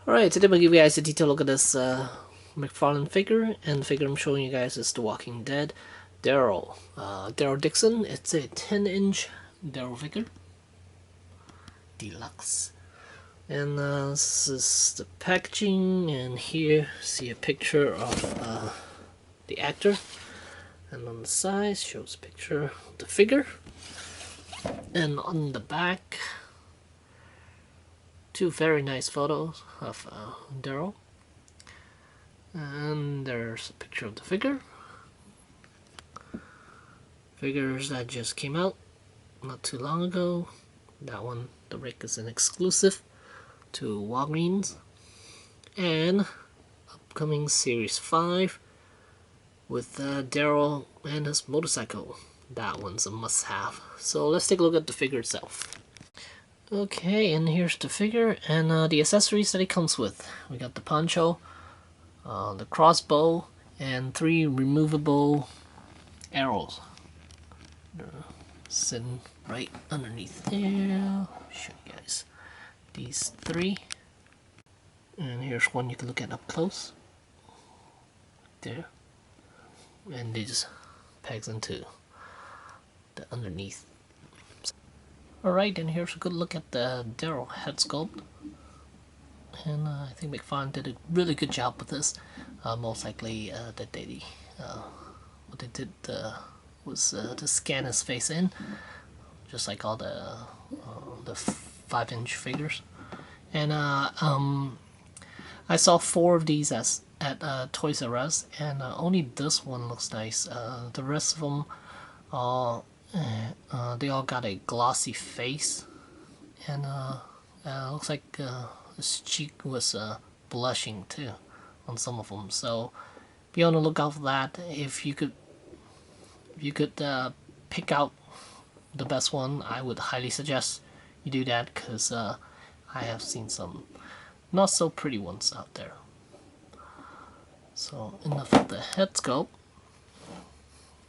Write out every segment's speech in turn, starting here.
Alright, today I'm going to give you guys a detailed look at this McFarlane figure, and the figure I'm showing you guys is The Walking Dead, Daryl. Daryl Dixon. It's a 10-inch Daryl figure. Deluxe. And this is the packaging, and here see a picture of the actor. And on the side shows a picture of the figure. And on the back, two very nice photos of Daryl. And there's a picture of the figure. Figures that just came out not too long ago. That one, the Rick, is an exclusive to Walgreens. And upcoming Series 5 with Daryl and his motorcycle. That one's a must-have. So let's take a look at the figure itself. Okay, and here's the figure and the accessories that it comes with. We got the poncho, the crossbow, and 3 removable arrows. They're sitting right underneath there. I'll show you guys these 3. And here's one you can look at up close. There. And they just pegs into the underneath. Alright, and here's a good look at the Daryl head sculpt. And I think McFarlane did a really good job with this. Most likely that they what they did was to scan his face in, just like all the 5-inch figures. And I saw 4 of these at Toys R Us, and only this one looks nice. The rest of them, they all got a glossy face, and looks like his cheek was blushing too on some of them. So be on the lookout for that. If you could pick out the best one, I would highly suggest you do that, because I have seen some not so pretty ones out there. So enough of the head sculpt.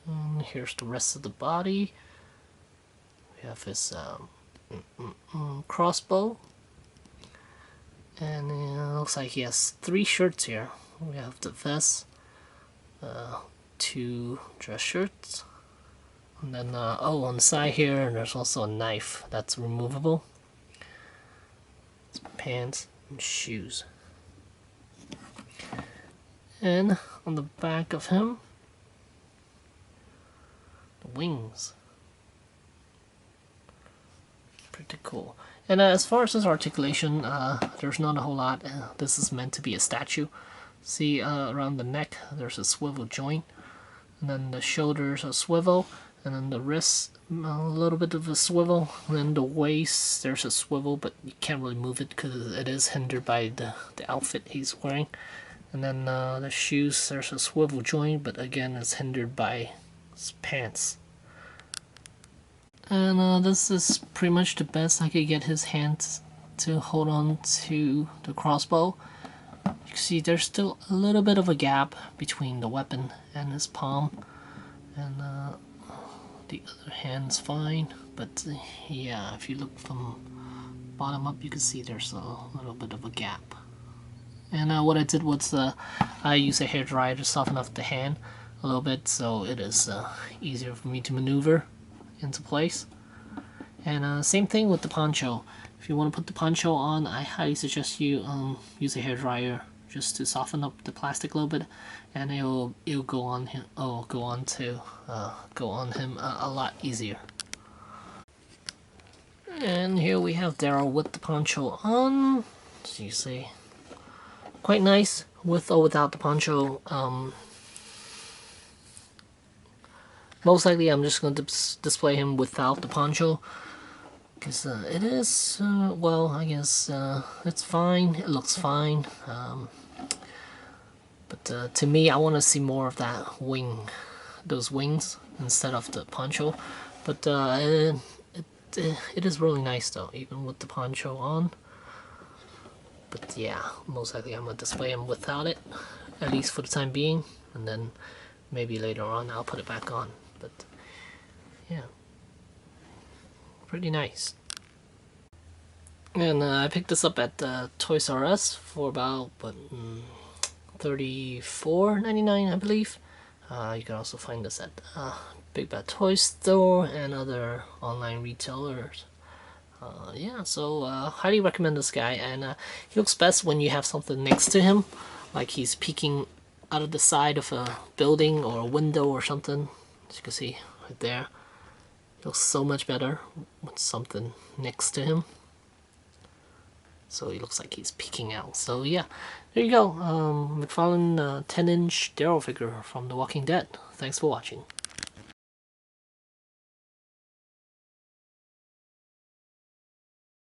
And here's the rest of the body. We have his crossbow, and it looks like he has 3 shirts here. We have the vest, 2 dress shirts, and then on the side here there's also a knife that's removable. It's pants and shoes. And on the back of him, the wings. Pretty cool. And as far as his articulation, there's not a whole lot. This is meant to be a statue. See, around the neck there's a swivel joint, and then the shoulders a swivel, and then the wrists a little bit of a swivel, and then the waist there's a swivel, but you can't really move it because it is hindered by the outfit he's wearing. And then the shoes, there's a swivel joint, but again it's hindered by his pants. And this is pretty much the best I could get his hands to hold on to the crossbow. You can see there's still a little bit of a gap between the weapon and his palm, and the other hand's fine, but yeah, if you look from bottom up you can see there's a little bit of a gap. And what I did was I used a hairdryer to soften up the hand a little bit, so it is easier for me to maneuver into place. And same thing with the poncho. If you want to put the poncho on, I highly suggest you use a hairdryer just to soften up the plastic a little bit, and it'll go on him. Go on him a lot easier. And here we have Daryl with the poncho on. So you see, quite nice with or without the poncho. Most likely I'm just going to display him without the poncho, because it is, well, I guess it's fine, it looks fine, but to me I want to see more of that wing, those wings, instead of the poncho. But it is really nice though, even with the poncho on. But yeah, most likely I'm going to display him without it, at least for the time being, and then maybe later on I'll put it back on. But yeah, pretty nice. And I picked this up at Toys R Us for about $34.99, I believe. You can also find this at Big Bad Toy Store and other online retailers. Yeah, so highly recommend this guy, and he looks best when you have something next to him, like he's peeking out of the side of a building or a window or something. As you can see right there, he looks so much better with something next to him. So he looks like he's peeking out. So yeah, there you go. McFarlane 10-inch Daryl figure from The Walking Dead. Thanks for watching.